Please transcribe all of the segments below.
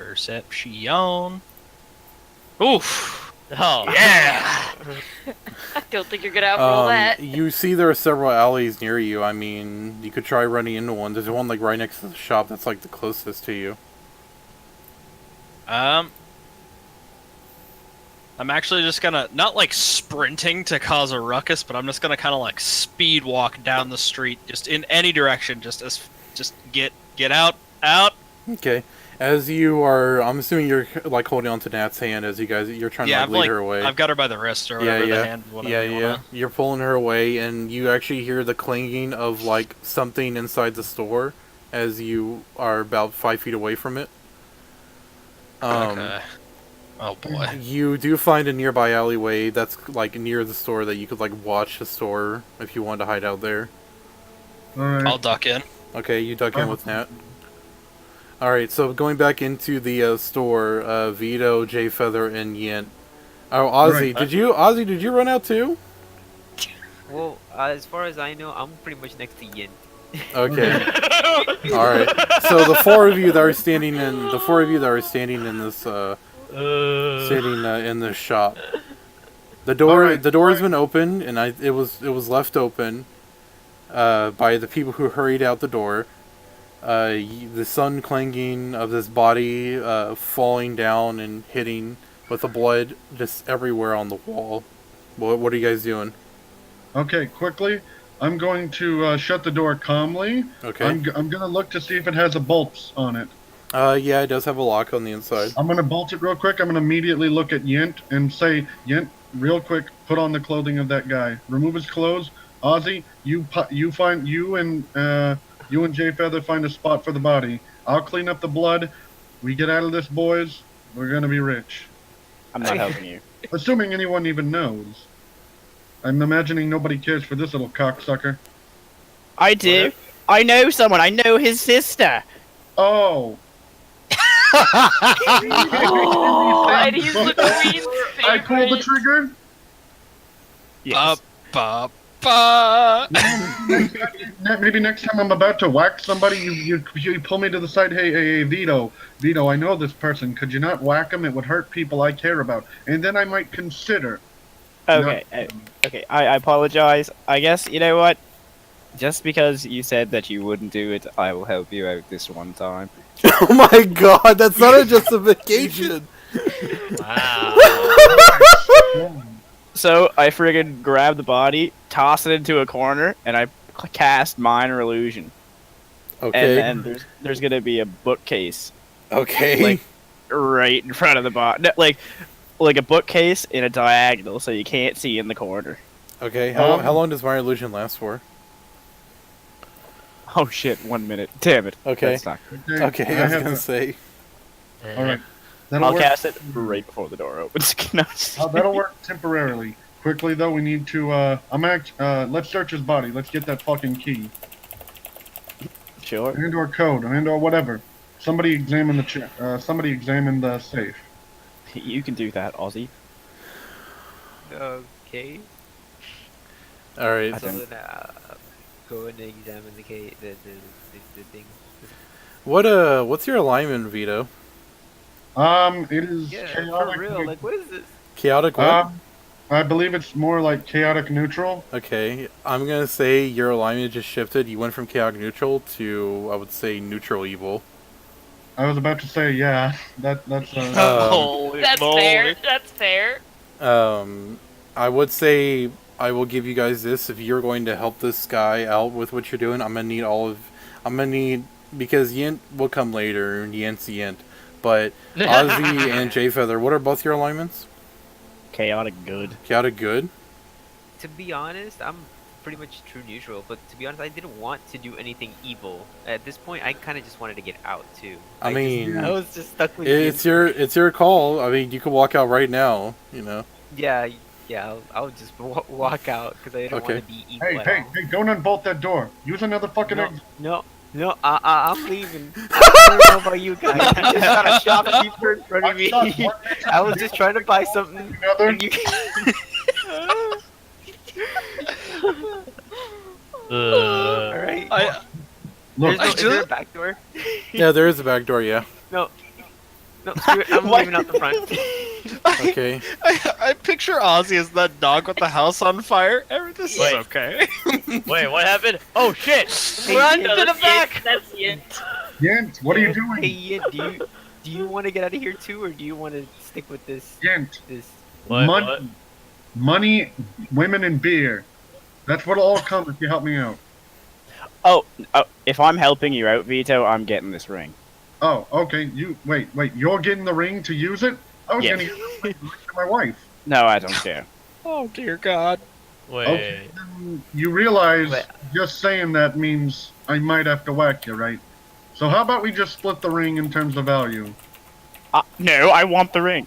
Perception. Oof. Oh. Yeah. I don't think you're gonna outroll that. You see there are several alleys near you. I mean, you could try running into one. There's one like right next to the shop that's like the closest to you. I'm actually just gonna, not like sprinting to cause a ruckus, but I'm just gonna kind of like speed walk down the street, just in any direction, just get out. Okay. As you are, I'm assuming you're like holding on to Nat's hand as you're trying to lead her away. I've got her by the wrist or whatever, the hand, whatever you wanna. You're pulling her away, and you actually hear the clanging of like something inside the store as you are about 5 feet away from it. Okay. Oh boy. You do find a nearby alleyway that's like near the store that you could like watch the store if you wanted to hide out there. Alright. I'll duck in. Okay, you duck in with Nat. Alright, so going back into the store, Vito, J Feather, and Yent. Oh, Ozzy, Right. did you run out too? Well, as far as I know, I'm pretty much next to Yin. Okay. Alright. So the four of you that are standing in this standing in this shop. The door has been open, and it was left open by the people who hurried out the door. The sun clanging of this body falling down and hitting with the blood just everywhere on the wall. What are you guys doing? Okay, quickly. I'm going to shut the door calmly. Okay. I'm gonna look to see if it has a bolt on it. Yeah, it does have a lock on the inside. I'm gonna bolt it real quick. I'm gonna immediately look at Yent and say, Yent, real quick, put on the clothing of that guy. Remove his clothes. Ozzy, you and Jay Feather find a spot for the body. I'll clean up the blood. We get out of this, boys. We're gonna be rich. I'm not helping you. Assuming anyone even knows. I'm imagining nobody cares for this little cocksucker. I do. I know someone. I know his sister. Oh. And he's the queen's favorite. I pulled the trigger. Yes. Maybe next time I'm about to whack somebody, you pull me to the side. Hey, Vito, I know this person. Could you not whack him? It would hurt people I care about, and then I might consider. Okay. Okay. I apologize. I guess you know what. Just because you said that you wouldn't do it, I will help you out this one time. Oh my god, that's not a justification! Wow. So I friggin' grab the body, toss it into a corner, and I cast minor illusion. Okay. And there's gonna be a bookcase, Okay. like right in front of the body, like a bookcase in a diagonal, so you can't see in the corner. Okay, how long does my illusion last for? Oh shit! 1 minute. Damn it. Okay. That's not good. Okay, I was gonna say. All right. That'll I'll work. cast it right before the door opens. No, That'll work temporarily. Quickly though, we need to. Let's search his body. Let's get that fucking key Sure. and/or code and/or whatever. Somebody examine somebody examine the safe. You can do that, Ozzy. Okay. Alright. So then, go and examine the thing. What's your alignment, Vito? It is Yeah, chaotic. for real. Like, what is this? Chaotic what? I believe it's more like chaotic neutral. Okay, I'm gonna say your alignment just shifted. You went from chaotic neutral to, I would say, neutral evil. I was about to say, yeah, that's Holy That's moly. fair. That's fair. I would say I will give you guys this. If you're going to help this guy out with what you're doing, I'm gonna need because Yent will come later, and Yent's Yent. But Ozzy and J Feather, what are both your alignments? Chaotic good. Chaotic good. To be honest, I'm pretty much true neutral. But to be honest, I didn't want to do anything evil. At this point, I kind of just wanted to get out too. I mean, I was just stuck with it's you. it's your call. I mean, you can walk out right now. You know. Yeah. I'll just walk out because I didn't Okay. want to be evil. Hey, at hey, all. hey! Don't unbolt that door. Use another fucking. No, I'm leaving. I don't know about you guys. I just got a shopkeeper in front of me. I was just trying to buy something. Another. And you Alright. Look, Is there a back door? Yeah, there is a back door. Yeah. No. No, screw it. I'm What? leaving out the front. Okay. I picture Ozzy as that dog with the house on fire. This is Wait. okay. Wait, what happened? Oh shit! Run No, to the that's back! Yint. That's Yint. Yent, what are you Hey, doing? Ian, do you want to get out of here too, or do you want to stick with this? Yent, What? money, What? money, women, and beer. That's what'll all come if you help me out. Oh, if I'm helping you out, Vito, I'm getting this ring. Oh, okay. You wait. You're getting the ring to use it? I was Yeah. gonna give the ring to my wife. No, I don't care. Oh dear God. Wait. Okay. You realize Wait. just saying that means I might have to whack you, right? So how about we just split the ring in terms of value? No, I want the ring.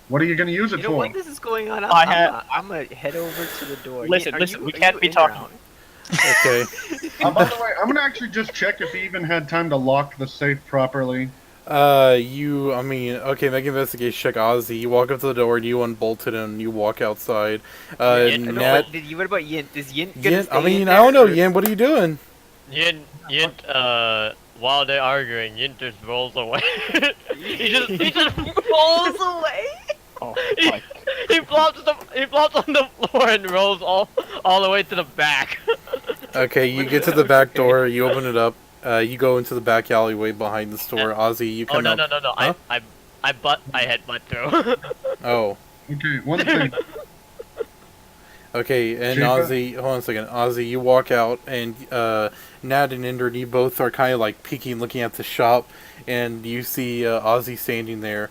What are you gonna use it You know for? what this is going on? I'm gonna head over to the door. Listen, Are listen, you- we are can't you be in or talking- out? Okay. By the way, I'm gonna actually just check if he even had time to lock the safe properly. Okay, make an investigation check, Ozzy. You walk up to the door, and you unbolt it, and you walk outside. Yeah, No, Nat, what about Yint? Is Yint gonna Yin, stay I in mean, there, I don't know, or- Yin, what are you doing? Yint, while they're arguing, Yint just rolls away. he just rolls away. Oh, He, my. he flops on the floor and rolls all the way to the back. Okay, you get to the back door, you open it up, you go into the back alleyway behind the store. Ozzy, you Oh come no out. no no no! Huh? I headbutt through. Oh, Okay, one thing. okay, and Chica? Ozzy, hold on a second. Ozzy, you walk out, and Nat and Indra, you both are kind of like peeking, looking at the shop, and you see Ozzy standing there.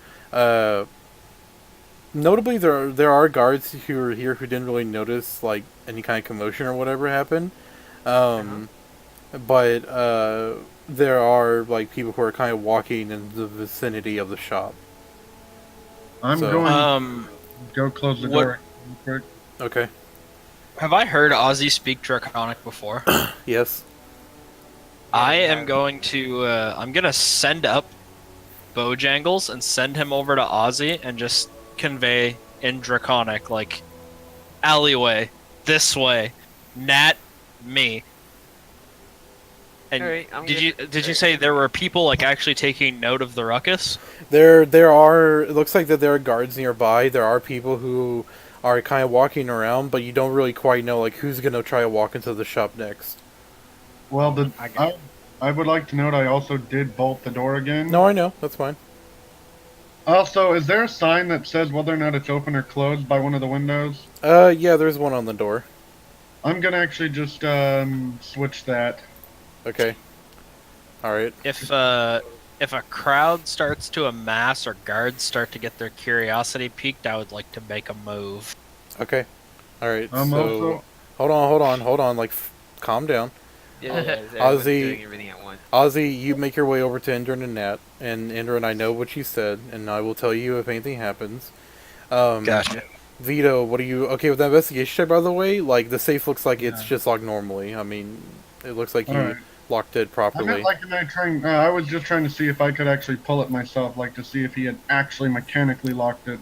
Notably, there are guards who are here who didn't really notice like any kind of commotion or whatever happened. But there are like people who are kind of walking in the vicinity of the shop. I'm So- going Um, to go close the what- door. real quick. Okay. have I heard Ozzy speak Draconic before? Yes. I am going to. I'm gonna send up Bojangles and send him over to Ozzy and just convey in Draconic, like alleyway, this way, Nat, me. And Alright, I'm did gonna- you say there were people like actually taking note of the ruckus? There are. It looks like that there are guards nearby. There are people who are kind of walking around, but you don't really quite know like who's gonna try to walk into the shop next. Well, I would like to note I also did bolt the door again. No, I know. That's fine. Also, is there a sign that says whether or not it's open or closed by one of the windows? Yeah, there's one on the door. I'm gonna actually just switch that. Okay. All right. If a crowd starts to amass or guards start to get their curiosity piqued, I would like to make a move. Okay. All right. I'm So also hold on. Like, calm down. Yeah, everyone's Ozzy- doing everything at once. Ozzy, you make your way over to Indra and Nat, and Indra and I know what you said, and I will tell you if anything happens. Gotcha. Vito, what are you okay with that investigation check? By the way, like the safe looks like it's just locked normally. I mean, it looks like you Alright. locked it I properly. meant like I was just trying to see if I could actually pull it myself, like to see if he had actually mechanically locked it.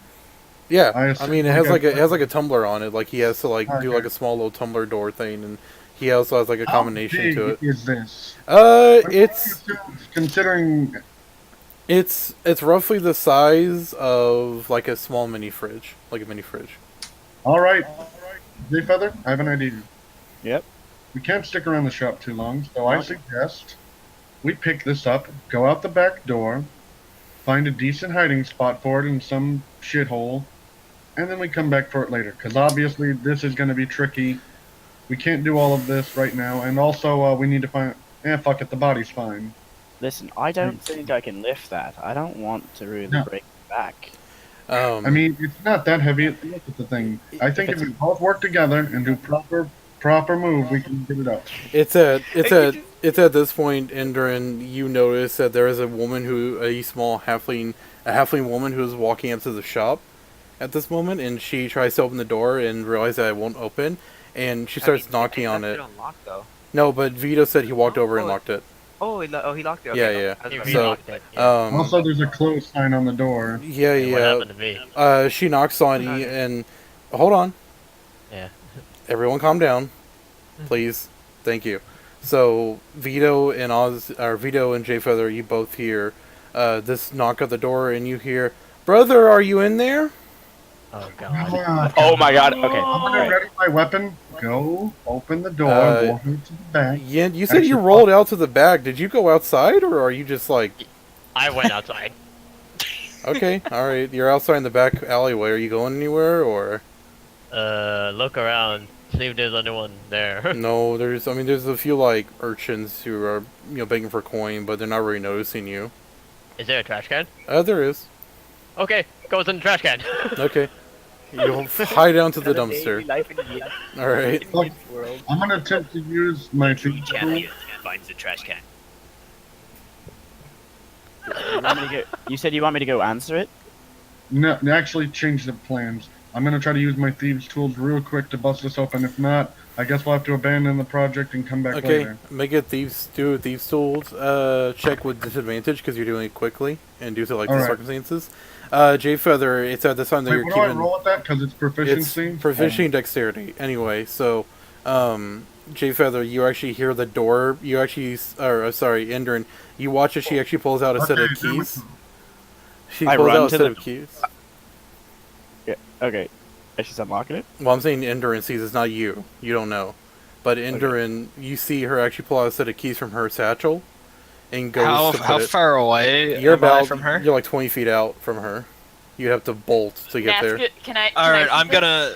Yeah, I I assume mean it like has a- like it has like a tumbler on it. Like he has to like do Okay. like a small little tumbler door thing, and he also has like a combination How big to it. is this? It's considering. it's roughly the size of like a small mini fridge, like a mini fridge. All right, J Feather, I have an idea. Yep. We can't stick around the shop too long, so I suggest we pick this up, go out the back door, find a decent hiding spot for it in some shithole, and then we come back for it later. Because obviously this is going to be tricky. We can't do all of this right now, and also we need to find. Fuck it, the body's fine. Listen, I don't think I can lift that. I don't want to really No. break my back. I mean, it's not that heavy. Look at the thing. I think if we both work together and do proper move, we can get it up. it's at this point, Indran, you notice that there is a woman a halfling woman who is walking up to the shop at this moment, and she tries to open the door and realizes that it won't open, and she starts knocking on it. Unlocked, though. No, but Vito said he walked over and locked it. Oh, he locked it. Yeah, Okay, yeah. I was He about he to say- locked it, yeah. Also, there's a close sign on the door. Yeah, And what yeah. happened to me? She knocks on you, and hold on. Yeah. Everyone, calm down, please. Thank you. So Vito and Vito and J Feather, you both hear this knock at the door, and you hear, "Brother, are you in there?" Oh god. Oh my god. Okay. I'm gonna Alright. ready my weapon. Go open the door. Walk into the back. Yeah, you said you Actually, rolled out to the back. Did you go outside, or are you just like... I went outside. Okay, alright, you're outside in the back alleyway. Are you going anywhere, or... Look around, see if there's anyone there. No, there's a few, like, urchins who are, begging for coin, but they're not really noticing you. Is there a trash can? There is. Okay, goes in the trash can. Okay. You'll hide down to the dumpster. Life in the Alright. Look, I'm gonna attempt to use my thieves' tool. finds the trash can. You said you want me to go answer it? No, actually change the plans. I'm gonna try to use my thieves' tools real quick to bust this open. If not, I guess we'll have to abandon the project and come back Okay, later. make a thieves tools check with disadvantage because you're doing it quickly and due to like the Alright. circumstances. J Feather, it's at this time that Wait, you're what do I keeping. roll with that? Because it's It's proficiency. proficiency and dexterity. Anyway, so J Feather, you actually hear the door. You actually, sorry, Endrin. You watch as she actually pulls out a set of Okay, there we keys. go. She I pulls run out a to set the- of keys. Yeah. Okay. And she's unlocking it. Well, I'm saying Endurin sees it's not you. You don't know. But Endurin, you see her actually pull out a set of keys from her satchel and goes How to put how it. far away You're am I about from her? You're like 20 feet out from her. You have to bolt to get there. Can I? All right, I'm gonna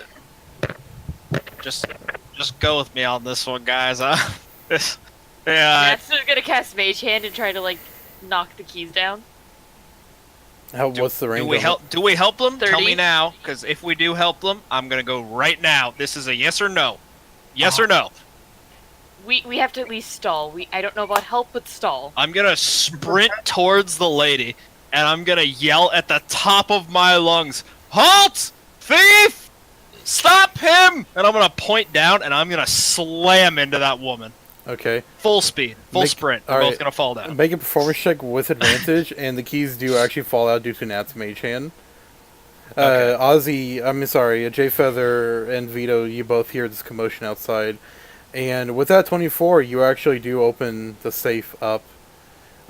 just go with me on this one, guys. Yeah, Natsu's gonna cast Mage Hand and try to like knock the keys down. What's the range? do we of it? help? Do we help them? Tell 30? me now, because if we do help them, I'm gonna go right now. This is a yes or no. Yes or no. We have to at least stall. I don't know about help, but stall. I'm gonna sprint towards the lady, and I'm gonna yell at the top of my lungs, "Halt! Thief! Stop him!" And I'm gonna point down, and I'm gonna slam into that woman. Okay. Full speed, full Make- sprint. We're all both right. gonna fall down. Make a performance check with advantage, and the keys do actually fall out due to Nat's mage hand. Okay. J Feather and Vito, you both hear this commotion outside. And with that 24, you actually do open the safe up.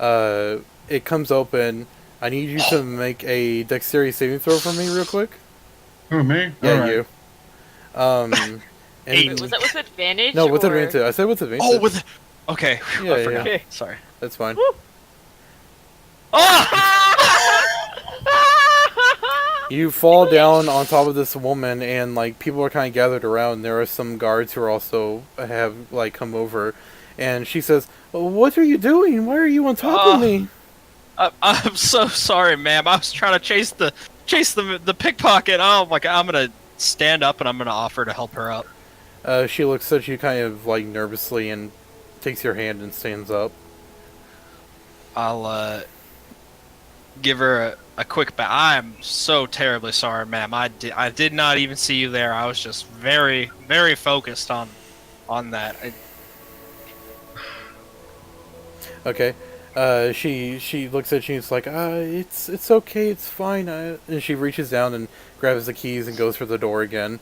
It comes open. I need you to make a dexterity saving throw for me real quick. Who, me? Yeah, Alright. you. And- Wait, was that with advantage? No, with or... advantage. I said with advantage. Oh, with. Okay, whew, Yeah, I forgot. yeah. Sorry. That's fine. You fall down on top of this woman, and like people are kind of gathered around. There are some guards who are also have like come over, and she says, "What are you doing? Why are you on top of me?" I'm so sorry, ma'am. I was trying to chase the pickpocket. Oh my god! I'm gonna stand up and I'm gonna offer to help her up. She looks at you kind of like nervously and takes your hand and stands up. I'll give her a quick bow. I'm so terribly sorry, ma'am. I did not even see you there. I was just very, very focused on that. Okay. She looks at you and it's like, it's okay, it's fine. And she reaches down and grabs the keys and goes for the door again.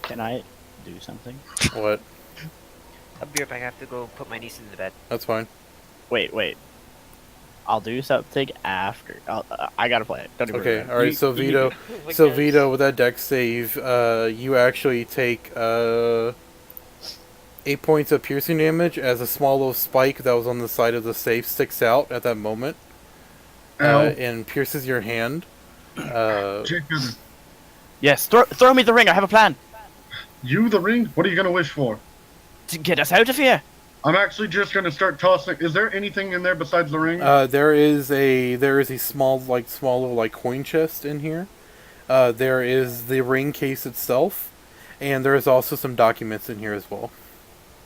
Can I do something? What? I'll be right back. I have to go put my niece in the bed. That's fine. Wait. I'll do something after. I gotta play it. Don't even Okay, worry. alright, so Vito, Vito, with that dex save, you actually take 8 points of piercing damage as a small little spike that was on the side of the safe sticks out at that moment Ow. and pierces your hand. Jacob, Yes, throw me the ring. I have a plan you the ring? What are you gonna wish for? to get us out of here. I'm actually just gonna start tossing. Is there anything in there besides the ring? There is a small little coin chest in here. There is the ring case itself, and there is also some documents in here as well.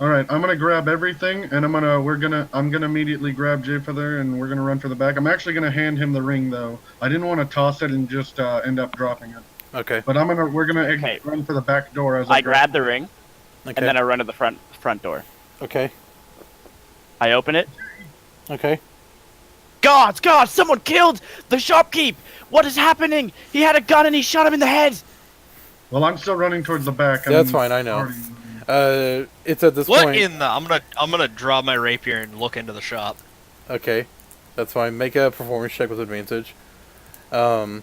All right, I'm gonna grab everything, and I'm gonna immediately grab J Feather, and we're gonna run for the back. I'm actually gonna hand him the ring though. I didn't want to toss it and just end up dropping it. Okay. But we're gonna Okay. run for the back door as I grab the ring Okay. and then I run to the front door. Okay. I open it. Okay. God! Someone killed the shopkeep. What is happening? He had a gun and he shot him in the head. Well, I'm still running towards the back. and That's I'm fine, I know. already- It's at this What point. in the? I'm gonna draw my rapier and look into the shop. Okay. That's fine. Make a performance check with advantage. J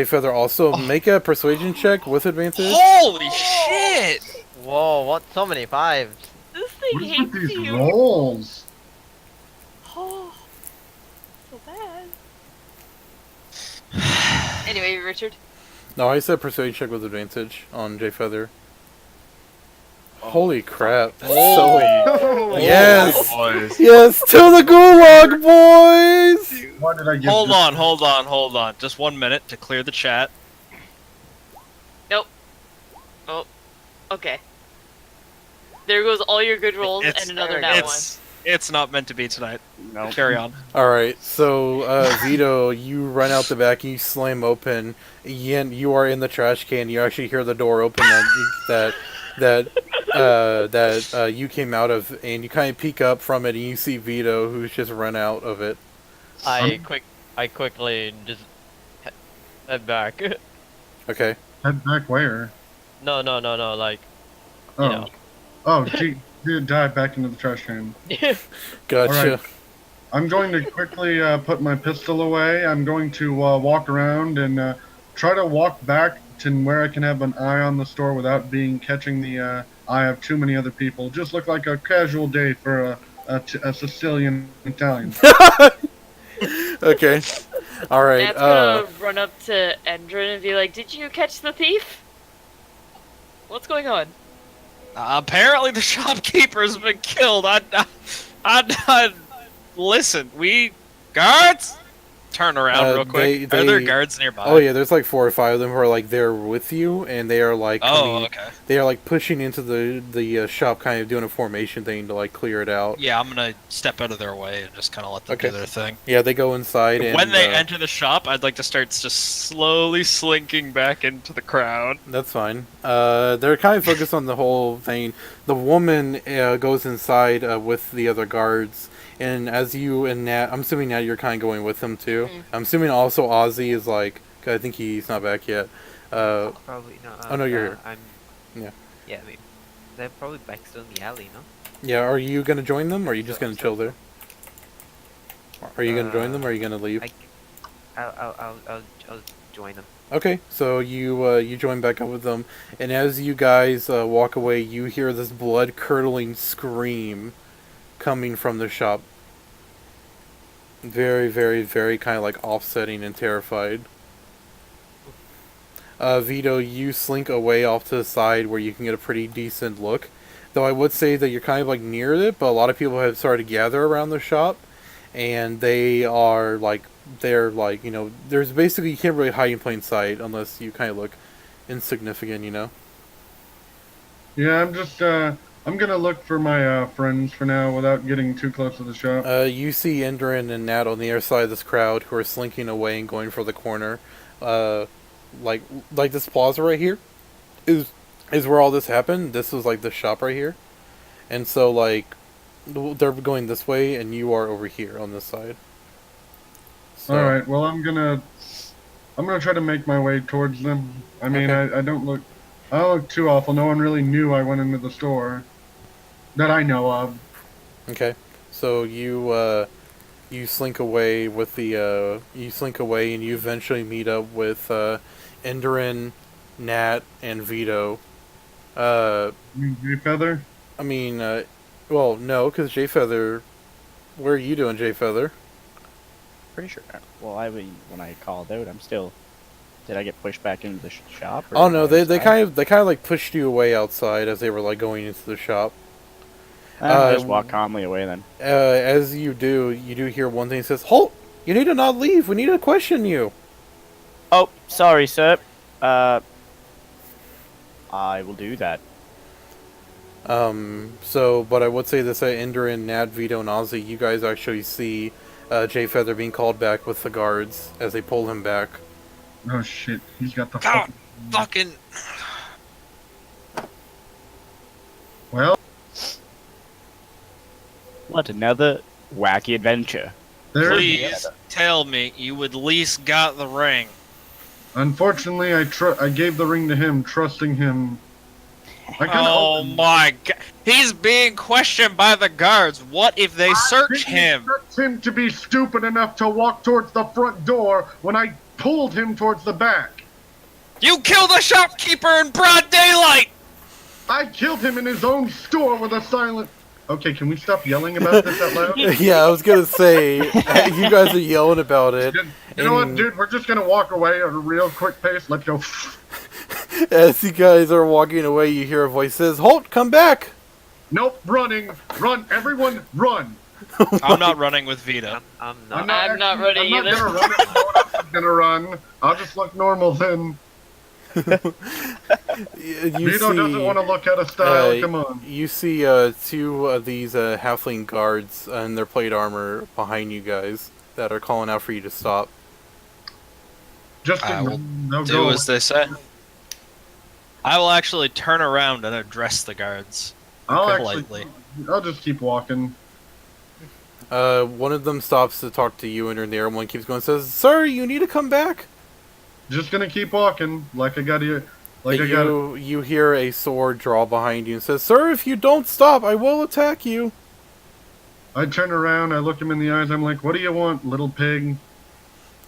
Feather also make a persuasion check with advantage. Holy shit! Whoa, what? So many fives. This thing What is hates with these you. rolls? Oh, so bad. Anyway, Richard. No, I said persuasion check with advantage on J Feather. Holy crap! That's so yes, Boys. yes to the gulag, boys. Why did I get Hold this? on. Just 1 minute to clear the chat. Okay. There goes all your good rolls and another nat one. It's not meant to be tonight. No. Carry on. All right, so Vito, you run out the back, you slam open. Yin, you are in the trash can. You actually hear the door open that you came out of, and you kind of peek up from it, and you see Vito, who's just run out of it. I quickly just head back. Okay. Head back where? No, like, Oh. you know. Oh, gee, did dive back into the trash can. Gotcha. Alright. I'm going to quickly put my pistol away. I'm going to walk around and try to walk back to where I can have an eye on the store without catching the eye of too many other people. Just look like a casual day for a Sicilian Italian. Okay. All right. Nat's gonna run up to Endrin and be like, "Did you catch the thief? What's going on?" Apparently the shopkeeper's been killed. Listen, guards, turn around real quick. Are there guards nearby? Oh yeah, there's like 4 or 5 of them who are like there with you, and they are like okay. they are like pushing into the shop, kind of doing a formation thing to like clear it out. Yeah, I'm gonna step out of their way and just kind of let them do their thing. Yeah, they go inside, and When they enter the shop, I'd like to start just slowly slinking back into the crowd. That's fine. They're kind of focused on the whole thing. The woman goes inside with the other guards, and as you and Nat, I'm assuming Nat, you're kind of going with them too. I'm assuming also Ozzy is like, 'cause I think he's not back yet. Probably not. Oh no, you're here. Yeah, I mean, they're probably back still in the alley, no? Yeah, are you gonna join them, or are you just gonna chill there? Are you gonna join them, or are you gonna leave? I'll join them. Okay, so you join back up with them, and as you guys walk away, you hear this blood-curdling scream coming from the shop. Very, very, very kind of like offsetting and terrified. Vito, you slink away off to the side where you can get a pretty decent look. Though I would say that you're kind of like near it, but a lot of people have started to gather around the shop, and they're like, you know, there's basically, you can't really hide in plain sight unless you kind of look insignificant, you know? Yeah, I'm gonna look for my friends for now without getting too close to the shop. You see Endrin and Nat on the other side of this crowd who are slinking away and going for the corner. Like this plaza right here is where all this happened. This was like the shop right here. And so like they're going this way and you are over here on this side. So, Alright, well I'm gonna try to make my way towards them. I mean, Okay. I don't look too awful. No one really knew I went into the store. That I know of. Okay. So you slink away with the you slink away and you eventually meet up with Endrin, Nat, and Vito. J Feather? I mean, well, no, because J Feather. Where are you doing, J Feather? Pretty sure. Well, when I called out, I'm still. Did I get pushed back into the shop? Or Oh no, was they I- kind of like pushed you away outside as they were like going into the shop. I'll just walk calmly away then. As you do hear one thing that says, "Halt! You need to not leave. We need to question you." Oh, sorry, sir. I will do that. So, but I would say this: Endrin, Nat, Vito, and Ozzy, you guys actually see J Feather being called back with the guards as they pull him back. Oh shit, he's got the God, fucking. Well, What another wacky adventure. there. Please tell me you at least got the ring. Unfortunately, I gave the ring to him, trusting him. I kind of Oh my god. He's being questioned by the guards. What if they search him? expect him to be stupid enough to walk towards the front door when I pulled him towards the back. You killed a shopkeeper in broad daylight! I killed him in his own store with a silent... Okay, can we stop yelling about this out loud? Yeah, I was gonna say, you guys are yelling about it. You know what, and dude? We're just gonna walk away at a real quick pace. Let's go. As you guys are walking away, you hear a voice says, "Halt! Come back!" Nope, running. Run, everyone, run. I'm not running with Vito. I'm not. I'm not running I'm either. not gonna run. No one else is gonna run. I'll just look normal then. You Vito doesn't want to look out of style. Come on. You see two of these halfling guards in their plate armor behind you guys that are calling out for you to stop. Just I will no, Do go. as they say. I will actually turn around and address the guards politely. I'll just keep walking. One of them stops to talk to you, and the other one keeps going and says, "Sir, you need to come back." Just gonna keep walking like I got here. Like I got. You hear a sword draw behind you and says, "Sir, if you don't stop, I will attack you." I turn around. I look him in the eyes. I'm like, "What do you want, little pig?"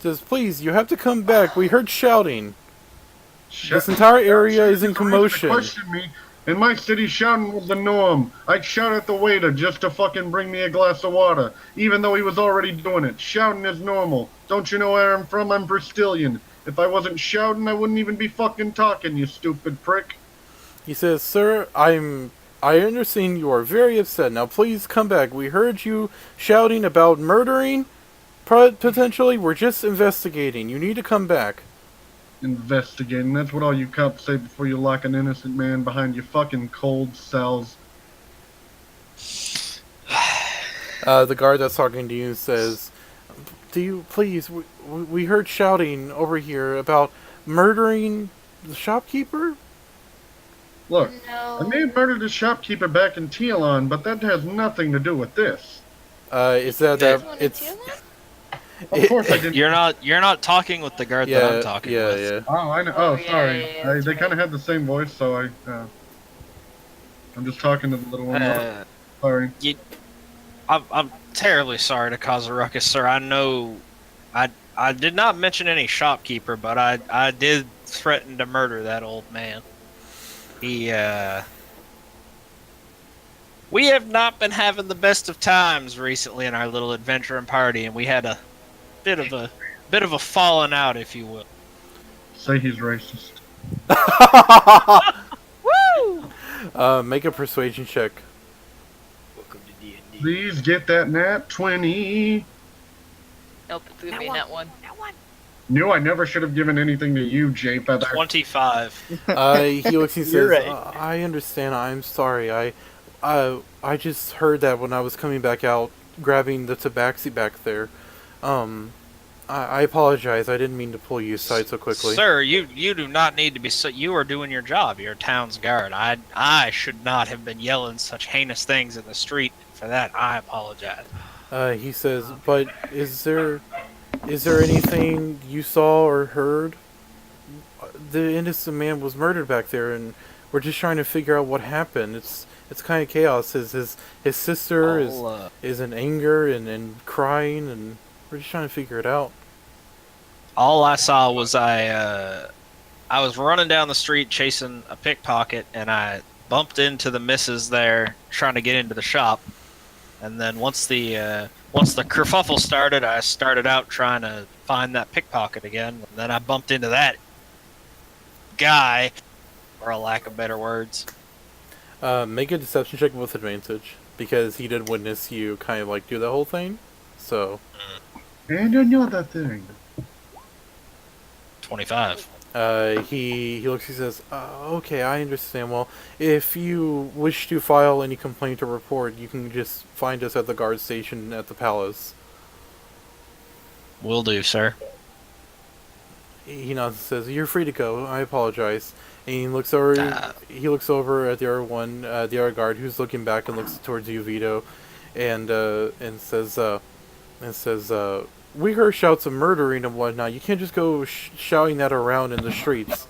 Says, "Please, you have to come back. We heard shouting. Sh- This entire area is in There's a reason to commotion." question me. In my city, shouting was the norm. I'd shout at the waiter just to fucking bring me a glass of water, even though he was already doing it. Shouting is normal. Don't you know where I'm from? I'm Bristolian. If I wasn't shouting, I wouldn't even be fucking talking, you stupid prick. He says, "Sir, I understand you are very upset. Now please come back. We heard you shouting about murdering. Potentially, we're just investigating. You need to come back." Investigating. That's what all you cops say before you lock an innocent man behind your fucking cold cells. The guard that's talking to you says, "Do you please? We heard shouting over here about murdering the shopkeeper." Look, No. I may have murdered a shopkeeper back in Tealon, but that has nothing to do with this. Is that it's? Of course I didn't. You're not talking with the guard that I'm talking with. Oh, I know. Oh, Oh, yeah, sorry. yeah, yeah, They kind of had the same voice, so I'm just talking to the little one. Sorry. I'm terribly sorry to cause a ruckus, sir. I know I did not mention any shopkeeper, but I did threaten to murder that old man. We have not been having the best of times recently in our little adventuring party, and we had a bit of a falling out, if you will. Say he's racist. Make a persuasion check. Welcome to D&D. Please get that nat 20. Nope, it's gonna be that one. Knew I never should have given anything to you, Jay Feather. 25. He looks and You're says, right. "I understand. I'm sorry. I just heard that when I was coming back out, grabbing the tabaxi back there. I apologize. I didn't mean to pull you aside so quickly." Sir, you do not need to be. You are doing your job. You're a town's guard. I should not have been yelling such heinous things in the street. For that, I apologize. He says, "But is there anything you saw or heard? The innocent man was murdered back there, and we're just trying to figure out what happened. It's kind of chaos. His sister is in anger and crying, and we're just trying to figure it out." All I saw was I was running down the street chasing a pickpocket, and I bumped into the missus there trying to get into the shop. And then once the kerfuffle started, I started out trying to find that pickpocket again. And then I bumped into that guy, for a lack of better words. Make a deception check with advantage, because he did witness you kind of like do the whole thing. So, And another thing. 25. he looks, he says, "Okay, I understand. Well, if you wish to file any complaint or report, you can just find us at the guard station at the palace." Will do, sir. He nods and says, "You're free to go. I apologize." And he looks over. He looks over at the other one, the other guard, who's looking back and looks towards you, Vito, and says, "We heard shouts of murdering and whatnot. You can't just go shouting that around in the streets."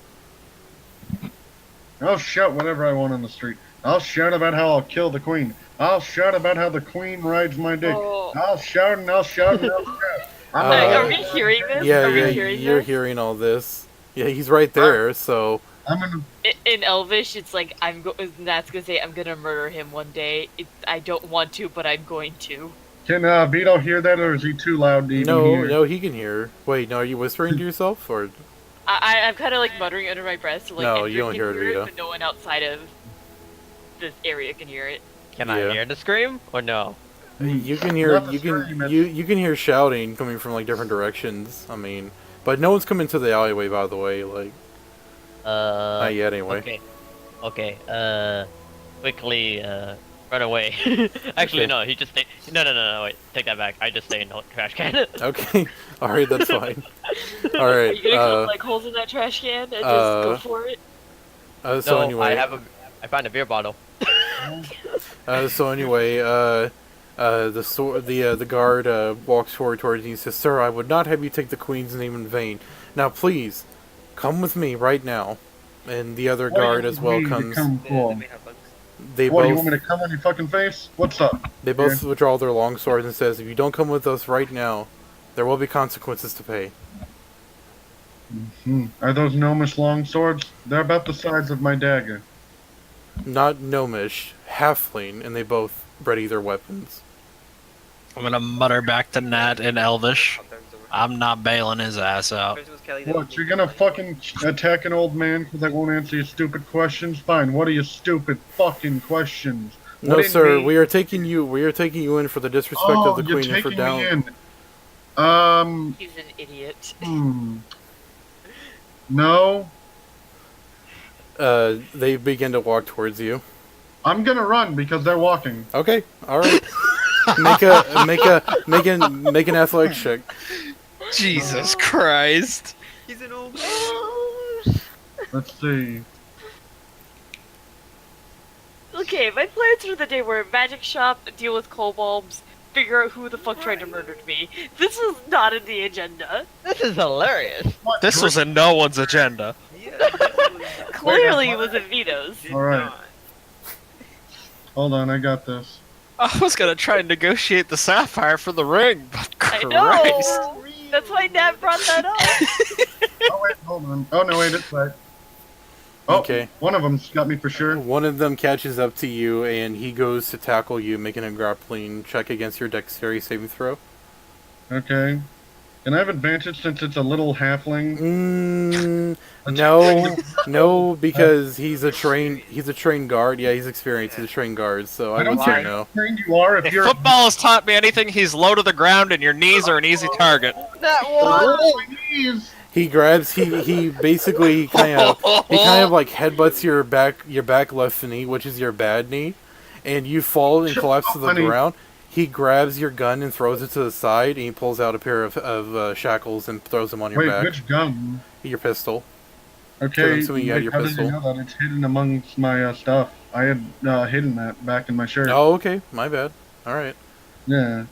I'll shout whatever I want on the street. I'll shout about how I'll kill the queen. I'll shout about how the queen rides my dick. Oh. I'll shout and I'll shout and I'll shout. I'm Are, gonna- are we hearing this? Yeah, are we yeah, hearing you're this? hearing all this. Yeah, he's right there, so... I'm gonna. In Elvish, it's like Nat's gonna say I'm gonna murder him one day. I don't want to, but I'm going to. Can Vito hear that, or is he too loud to even No, hear? no, he can hear. Wait, no, are you whispering to yourself, or... I'm kind of like muttering under my breath, so like No, Andrew you don't can hear it, Vito. but no one outside of this area can hear it. Can I Yeah. hear the scream or no? You can hear Not the you can scream, it's- you can hear shouting coming from like different directions. I mean, but no one's coming to the alleyway, by the way. Like, not yet, anyway. Okay. Quickly, run away. Actually, Okay. no. He just no. Wait, take that back. I just stay in the trash can. Okay, all right, that's fine. All Are right. you gonna cut like holes in that trash can and just go for it? So No, anyway, I found a beer bottle. the guard walks forward towards you and says, "Sir, I would not have you take the Queen's name in vain. Now, please, come with me right now." And the other guard as well comes. Cool. They What, you both want me to come on your fucking face? What's up? they both withdraw their long swords and says, "If you don't come with us right now, there will be consequences to pay." Are those gnomish long swords? They're about the size of my dagger. Not gnomish, halfling, and they both ready their weapons. I'm gonna mutter back to Nat in Elvish. I'm not bailing his ass out. What, you're gonna fucking attack an old man because I won't answer your stupid questions? Fine, what are your stupid fucking questions? No, What in sir, me- we are taking you in for the disrespect of the you're Queen and for taking me down. in. He's an idiot. No, They begin to walk towards you. I'm gonna run because they're walking. Okay, all right. make an athletics check. Jesus Christ. He's an old Let's see. Okay, my plans for the day were magic shop, deal with kobolds, figure out who the fuck tried to murder me. This was not in the agenda. This is hilarious. What, This was in no one's agenda. Clearly, it was in Vito's. Alright. Hold on, I got this. I was gonna try and negotiate the sapphire for the ring, but I Christ. know! That's why Nat brought that up. Oh wait, hold on. Oh no, wait, it's right. Oh, Okay. one of them's got me for sure. One of them catches up to you, and he goes to tackle you, making a grappling check against your dexterity saving throw. Okay. Can I have advantage since it's a little halfling? No, because he's a trained guard. Yeah, he's experienced. He's a trained guard, so I I don't would care say how no. trained you are if If you're. football has taught me anything, he's low to the ground and your knees are an easy target. That Oh, please. He grabs. He basically kind of like headbutts your back left knee, which is your bad knee, and you fall and Shut collapse up, to the honey. ground. He grabs your gun and throws it to the side, and he pulls out a pair of shackles and throws them on your Wait, back. which gun? Your pistol. Okay, I'm assuming you had your how did pistol. you know that? It's hidden amongst my stuff. I had hidden that back in my shirt. Oh, okay. My bad. All right. Yeah.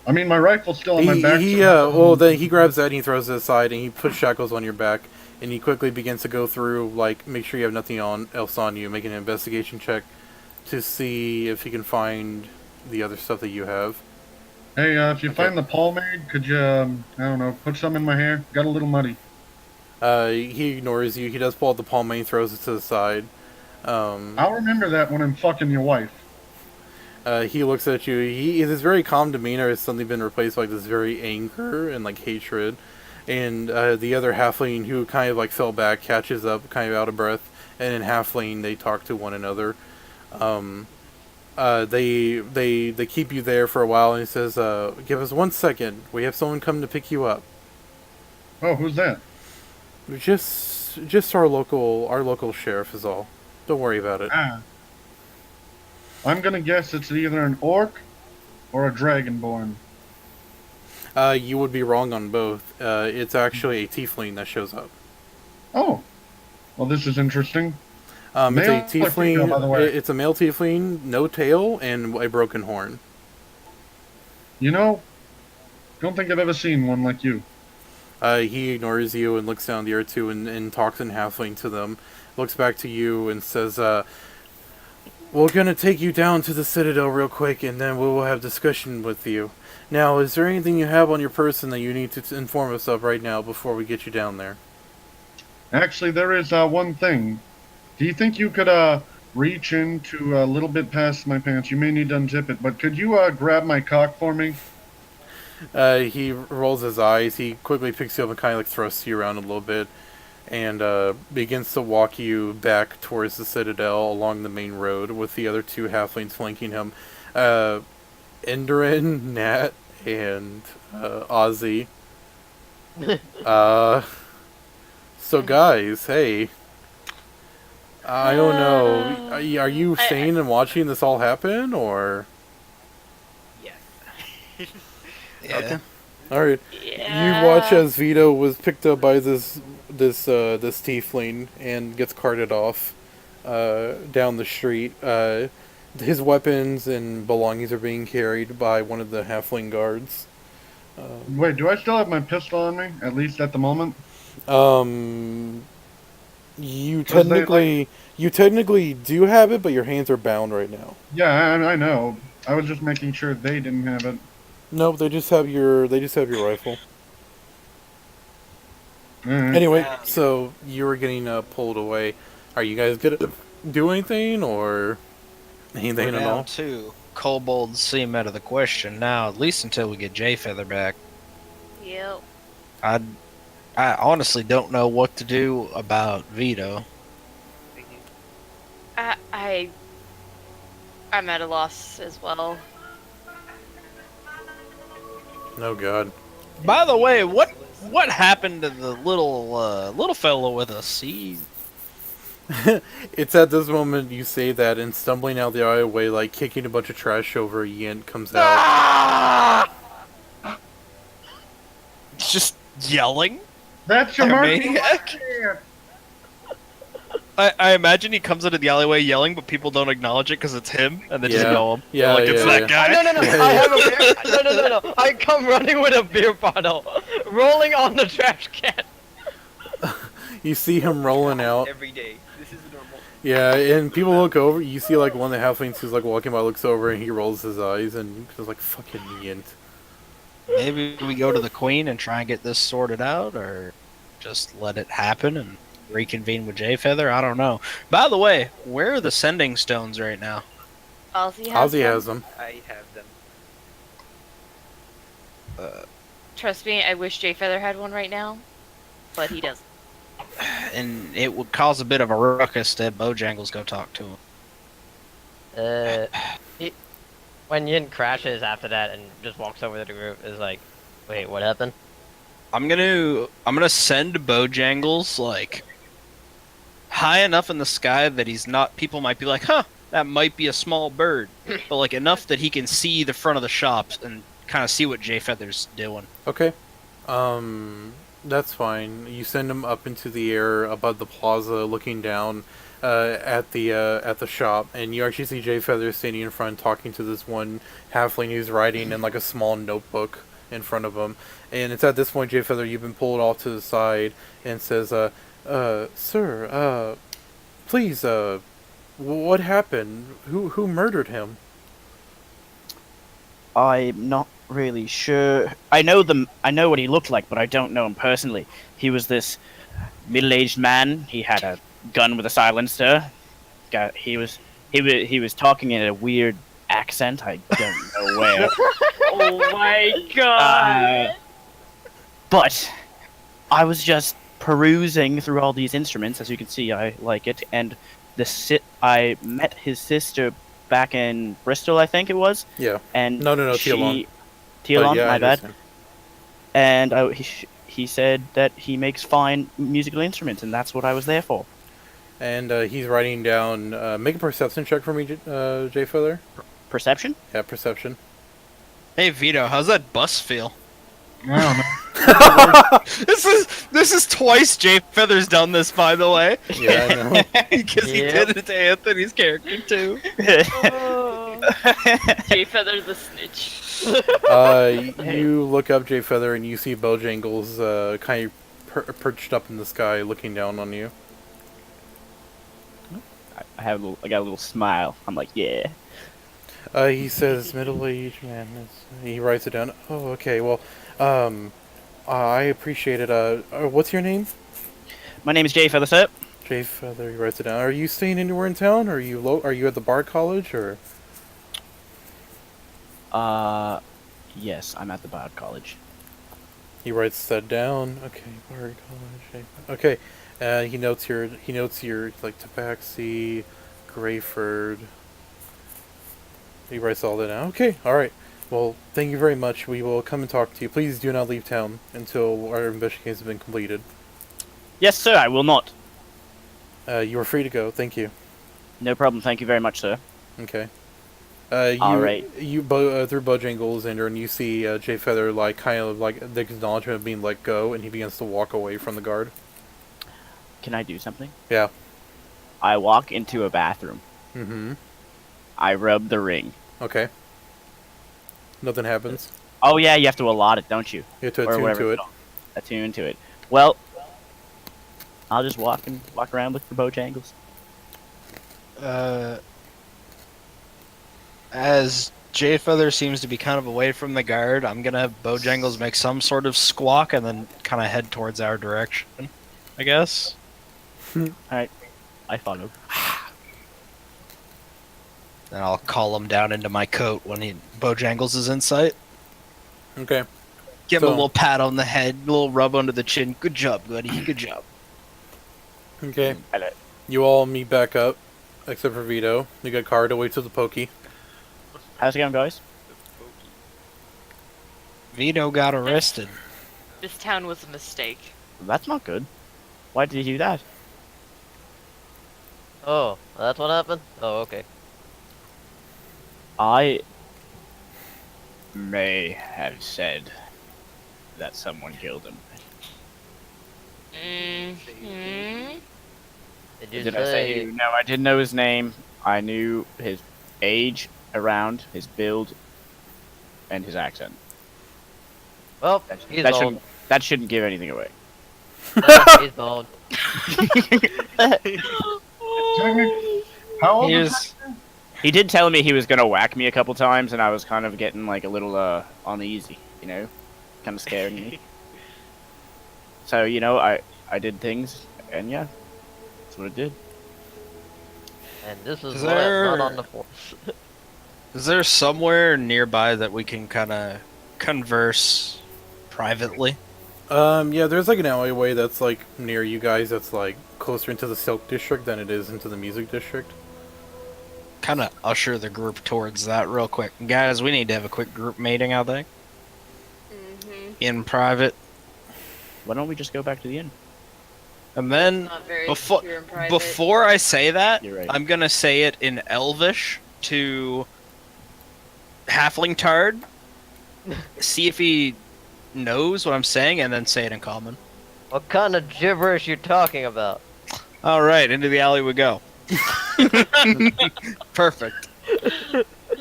I mean, my rifle's still on my back. Then he grabs that and he throws it aside and he puts shackles on your back and he quickly begins to go through, like, make sure you have nothing else on you, make an investigation check to see if he can find the other stuff that you have. Hey, if you find the pomade, could you, I don't know, put some in my hair? Got a little muddy. He ignores you. He does pull out the pomade and throws it to the side. I'll remember that when I'm fucking your wife. He looks at you. His very calm demeanor has suddenly been replaced by this very anger and like hatred. And the other halfling who kind of like fell back catches up, kind of out of breath. And in halfling, they talk to one another. They keep you there for a while, and he says, "Give us 1 second. We have someone come to pick you up. Oh, who's that? Just our local sheriff is all. Don't worry about it." Ah. I'm gonna guess it's either an orc or a dragonborn. You would be wrong on both. It's actually a tiefling that shows up. Oh. Well, this is interesting. It's Male a or female, tiefling. by the way? It's a male tiefling, no tail, and a broken horn. You know, don't think I've ever seen one like you. He ignores you and looks down the earth too and talks in halfling to them. Looks back to you and says, we're gonna take you down to the Citadel real quick and then we will have discussion with you. Now, is there anything you have on your person that you need to inform us of right now before we get you down there? Actually, there is one thing. Do you think you could reach into a little bit past my pants? You may need to unzip it, but could you grab my cock for me? He rolls his eyes. He quickly picks you up and kind of like thrusts you around a little bit, and begins to walk you back towards the Citadel along the main road with the other two halflings flanking him. Enderin, Nat, and Ozzy. So guys, hey. I don't know. Are you staying and watching this all happen, or? Yes. Yeah. Okay. All right. Yeah. You watch as Vito was picked up by this tiefling and gets carted off down the street. His weapons and belongings are being carried by one of the halfling guards. Wait, do I still have my pistol on me? At least at the moment? You technically do have it, but your hands are bound right now. Yeah, I know. I was just making sure they didn't have it. No, they just have your rifle. Alright. Anyway, so you were getting pulled away. Are you guys gonna do anything or anything at all? Two kobolds seem out of the question now, at least until we get J-Feather back. Yep. I honestly don't know what to do about Vito. I'm at a loss as well. Oh God. By the way, what happened to the little fellow with us? It's at this moment you say that, and stumbling out the alleyway, like kicking a bunch of trash over, Yint comes out. Just yelling. That's your A marking. maniac? I imagine he comes into the alleyway yelling, but people don't acknowledge it because it's him, and they just Yeah. know him. Yeah, They're like, it's yeah, that guy. No, no, no! Yeah, I yeah. have a beer. No! I come running with a beer bottle, rolling on the trash can. You see him rolling out. Every day. This is normal. Yeah, and people look over. You see like one of the halflings who's like walking by looks over and he rolls his eyes and he's like, "Fucking Yint." Maybe we go to the queen and try and get this sorted out, or just let it happen and reconvene with J-Feather. I don't know. By the way, where are the sending stones right now? Ozzy has Ozzy them. has them. I have them. Trust me, I wish J-Feather had one right now, but he doesn't. And it would cause a bit of a ruckus to have Bojangles go talk to him. When Yin crashes after that and just walks over to the group, is like, wait, what happened? I'm gonna send Bojangles like high enough in the sky that he's not. People might be like, "Huh, that might be a small bird," but like enough that he can see the front of the shops and kind of see what J-Feather's doing. Okay. That's fine. You send him up into the air above the plaza, looking down at the shop, and you actually see J-Feather standing in front, talking to this one halfling who's writing in like a small notebook in front of him. And it's at this point, J-Feather, you've been pulled off to the side, and says, "Sir, please, what happened? Who murdered him?" I'm not really sure. I know what he looked like, but I don't know him personally. He was this middle-aged man. He had a gun with a silencer. He was talking in a weird accent. I don't know where. Oh my god! But I was just perusing through all these instruments. As you can see, I like it. And I met his sister back in Bristol, I think it was. Yeah. And No, she, Tialon. Tialon, Yeah, my I bad. understand. And he said that he makes fine musical instruments, and that's what I was there for. And he's writing down. Make a perception check for me, J-Feather. Perception? Yeah, perception. Hey Vito, how's that bus feel? I don't know. This is twice J-Feather's done this, by the way. Yeah, I know. Because he Yep. did it to Anthony's character too. Oh. J-Feather the snitch. You look up Jay Feather and you see Bojangles kind of perched up in the sky, looking down on you. I got a little smile. I'm like, yeah. He says, "Middle-aged man." He writes it down. Oh, okay. Well, I appreciate it. What's your name? My name is Jay Feather, sir. Jay Feather. He writes it down. Are you staying anywhere in town? Are you Are you at the Bard College or? Yes, I'm at the Bard College. He writes that down. Okay, Bard College. Okay. He notes your like Tabaxi, Grayford. He writes all that down. Okay, all right. Well, thank you very much. We will come and talk to you. Please do not leave town until our investigation has been completed. Yes, sir, I will not. You are free to go. Thank you. No problem. Thank you very much, sir. Okay. All right. You through Bojangles and you see Jay Feather like kind of like the acknowledgement of being let go, and he begins to walk away from the guard. Can I do something? Yeah. I walk into a bathroom. Mm-hmm. I rub the ring. Okay. Nothing happens. Oh yeah, you have to allot it, don't you? You have to Or attune whatever to it. it's called. Attune to it. Well, I'll just walk around looking for Bojangles. As Jay Feather seems to be kind of away from the guard, I'm gonna have Bojangles make some sort of squawk and then kind of head towards our direction, I guess. Alright, I follow. Then I'll call him down into my coat when Bojangles is in sight. Okay. Give him a So- little pat on the head, a little rub under the chin. Good job, buddy. Good job. Okay. Hello. You all meet back up, except for Vito. You got Card away to the pokey. How's it going, guys? Vito got arrested. This town was a mistake. That's not good. Why did you do that? Oh, that's what happened? Oh, okay. I may have said that someone killed him. Mm-hmm. Did you Did I say who? No, I didn't know his name. I knew his age, around his build, and his accent. Well, That, he's that old. shouldn't give anything away. He's old. Technically, how old He is was, He did tell me he was gonna whack me a couple times, and I was kind of getting like a little uneasy, you know, kind of scaring me. So you know, I did things, and yeah, that's what it did. And this is Is why I'm there- not on the force. is there somewhere nearby that we can kind of converse privately? Yeah, there's like an alleyway that's like near you guys that's like closer into the Silk District than it is into the Music District. Kind of usher the group towards that real quick. Guys, we need to have a quick group meeting, I think. Mm-hmm. In private. Why don't we just go back to the inn? And then, Not very before, secure and private. before I say that, You're right. I'm going to say it in Elvish to Halfling Tard. See if he knows what I'm saying, and then say it in common. What kind of gibberish you talking about? All right, into the alley we go. Perfect.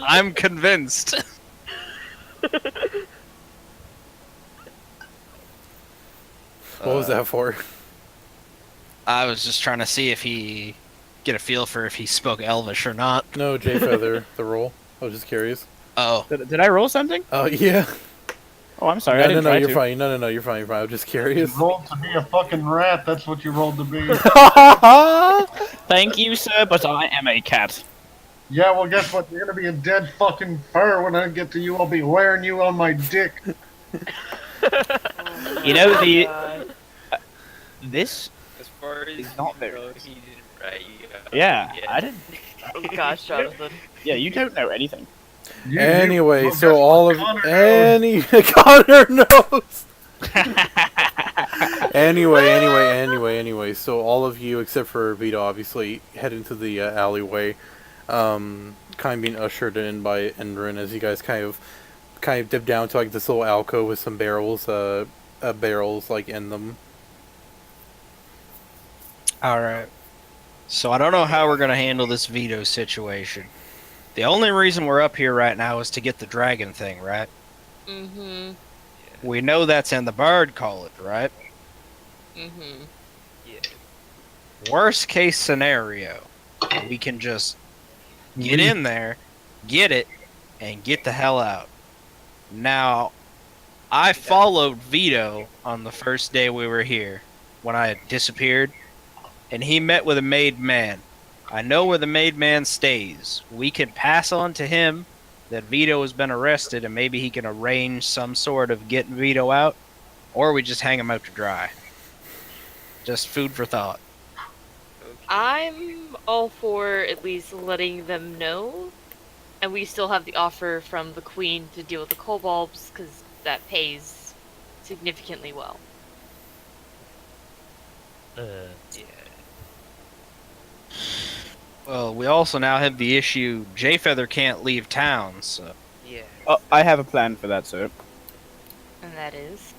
I'm convinced. What was that for? I was just trying to see if he get a feel for if he spoke Elvish or not. No, Jay Feather, the role. I was just curious. Oh, Did I roll something? Oh, yeah. Oh, I'm sorry. I No, didn't no, try you're to. fine. No, you're fine. You're fine. I was just You curious. rolled to be a fucking rat. That's what you rolled to be. Thank you, sir, but I am a cat. Yeah, well, guess what? You're gonna be in dead fucking fur when I get to you. I'll be wearing you on my dick. You know Oh, the God. this. As far as He's not very he didn't write you. Yeah, I didn't. Oh gosh, Jonathan. Yeah, you don't know anything. Anyway, well, so guess all what? of Connor knows. Connor knows. Anyway. So all of you, except for Vito, obviously, head into the alleyway, kind of being ushered in by Endrin as you guys kind of dip down to like this little alcove with some barrels like in them. all right. So I don't know how we're gonna handle this Vito situation. The only reason we're up here right now is to get the dragon thing, right? Mm-hmm. We know that's in the Bard College, right? Mm-hmm. Worst case scenario, we can just get in there, get it, and get the hell out. Now, I followed Vito on the first day we were here, when I had disappeared, and he met with a made man. I know where the made man stays. We could pass on to him that Vito has been arrested, and maybe he can arrange some sort of getting Vito out, or we just hang him out to dry. Just food for thought. I'm all for at least letting them know, and we still have the offer from the Queen to deal with the kobolds, because that pays significantly well. Yeah. Well, we also now have the issue Jayfeather can't leave town, so... Yeah. Oh, I have a plan for that, sir. And that is?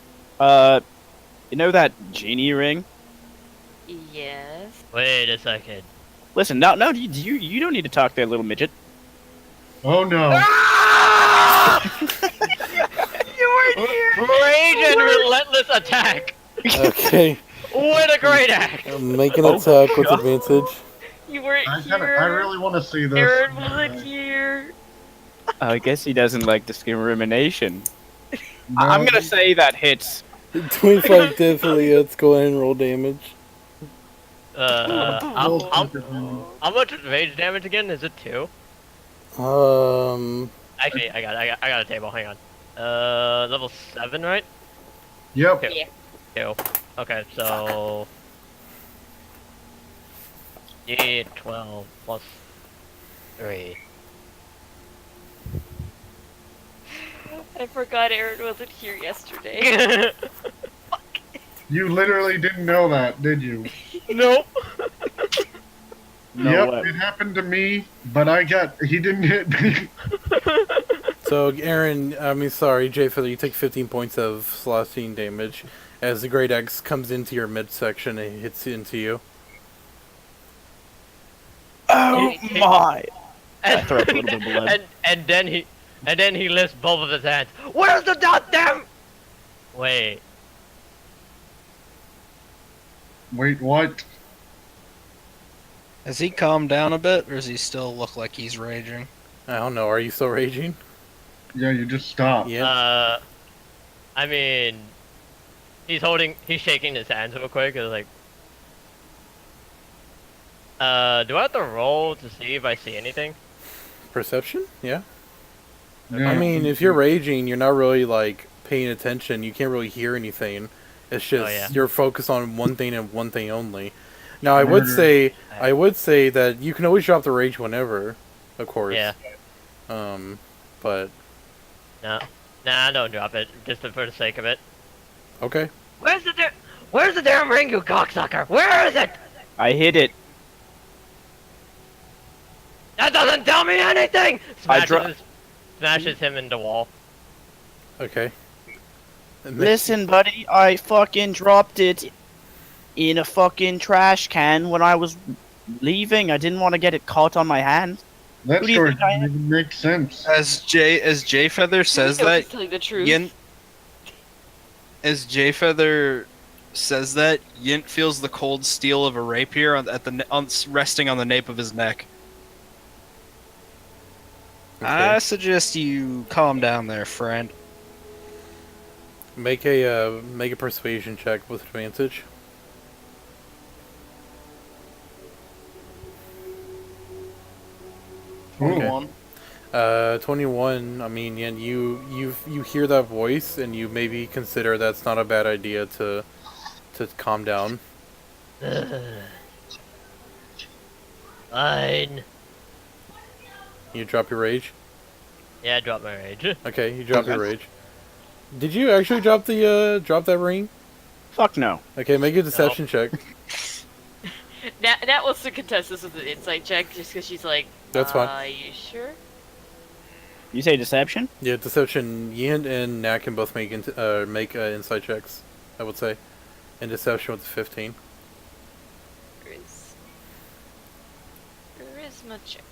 You know that genie ring? Yes. Wait a second. Listen, no, you don't need to talk there, little midget. Oh no. Rage and relentless attack! Okay. What a great act! Make an attack with advantage. You weren't I here. really want to see this. Aaron wasn't here. I guess he doesn't like discrimination. No, I'm gonna say that hits. 25 definitely hits. Go ahead and roll damage. How much rage damage again? Is it 2? Actually, I got a table. Hang on. Level 7, right? Yep. 2. 2. Okay, so... Yeah, 12 plus 3. I forgot Aaron wasn't here yesterday. You literally didn't know that, did you? Nope. No Yep, way. it happened to me, but he didn't hit me. So, Aaron, Jayfeather, you take 15 points of slashing damage as the Great Axe comes into your midsection and hits into you. Oh my! And, I throw up a little bit of blood. and then he lifts both of his hands. Where's the goddamn? Wait. Wait, what? Has he calmed down a bit, or does he still look like he's raging? I don't know, are you still raging? Yeah, you just stopped. Yeah. I mean, he's shaking his hands real quick. It's like, do I have to roll to see if I see anything? Perception? Yeah. Yeah. I mean, if you're raging, you're not really, like, paying attention. You can't really hear anything. It's just, you're focused on one thing and one thing only. Now, I would say that you can always drop the rage whenever, of course. Yeah. But... Nah, don't drop it, just for the sake of it. Okay. Where's the damn ring, you cocksucker? Where is it? I hit it. That doesn't tell me anything! I Smashes him into the wall. Okay. Listen, buddy, I fucking dropped it in a fucking trash can when I was leaving. I didn't want to get it caught on my hand. That Who do you story think I doesn't even make sense. As Jayfeather says You know that, he's telling the truth. Yint... As Jayfeather says that, Yint feels the cold steel of a rapier resting on the nape of his neck. Okay. I suggest you calm down there, friend. Make a persuasion check with advantage. Okay. 21. I mean, and you hear that voice, and you maybe consider that's not a bad idea to calm down. Fine. You drop your rage. Yeah, drop my rage. Okay, you drop your rage. Did you actually drop that ring? Fuck no. Okay, make a deception check. Nat wants to contest this with an insight check just because she's like, That's fine. Are you sure? You say deception? Yeah, deception. Yin and Nat can both make insight checks, I would say. And deception with 15. Charisma check.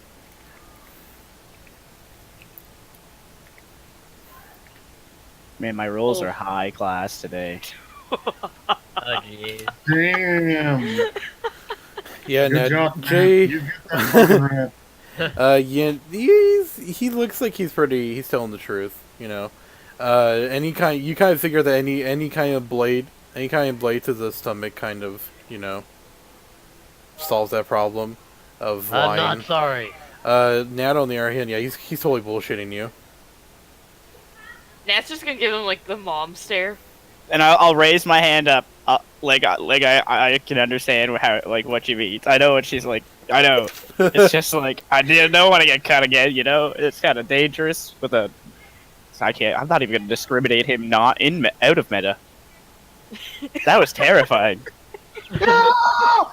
Man, my rolls Oh. are high class today. Oh jeez. Damn. Yeah, Good no, job, man. Jay. You get that fucking rat. Yeah, he looks like he's telling the truth, you know. You kind of figure that any kind of blade to the stomach kind of, you know, solves that problem of I'm lying. not sorry. Nat on the other hand, yeah, he's totally bullshitting you. Nat's just gonna give him like the mom stare. And I'll raise my hand up, I can understand how like what she means. I know what she's like. I know. It's just like I don't want to get cut again. You know, it's kind of dangerous with a. I can't. I'm not even gonna discriminate him not out of meta. That was terrifying. That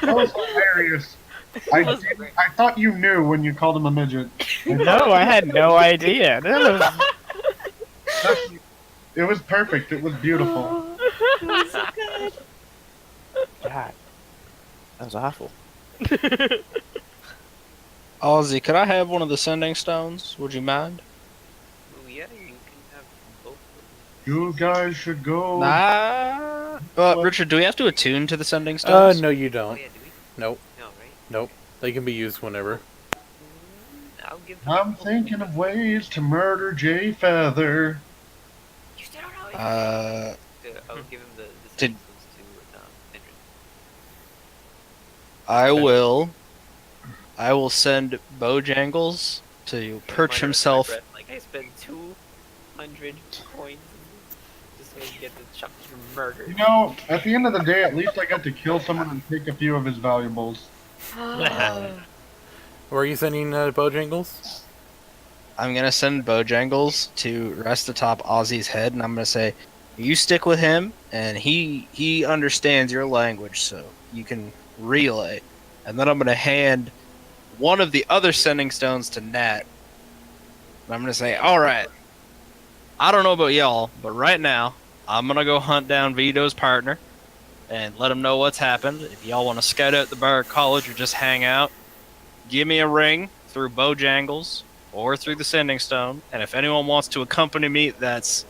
was hilarious. I thought you knew when you called him a midget. No, I had no idea. It was perfect. It was beautiful. It was so good. God, that was awful. Ozzy, could I have one of the sending stones? Would you mind? Oh yeah, you can have both. You guys should go. Nah. Richard, do we have to attune to the sending stones? No, you Oh don't. yeah, do we? Nope. No, right? Nope. They can be used whenever. I'll give them. I'm thinking of ways to murder Jay Feather. You still don't know it. I'll give him the Did- sentences to Andrew. I will send Bojangles to perch himself. Like I spent 200 coins just so I can get the chop from murder. You know, at the end of the day, at least I got to kill someone and take a few of his valuables. Where are you sending Bojangles? I'm gonna send Bojangles to rest atop Ozzy's head, and I'm gonna say, "You stick with him, and he understands your language, so you can relay." And then I'm gonna hand one of the other sending stones to Nat. And I'm gonna say, "All right, I don't know about y'all, but right now I'm gonna go hunt down Vito's partner and let him know what's happened. If y'all want to scout out the bar at college or just hang out, give me a ring through Bojangles or through the sending stone. And if anyone wants to accompany me, that's...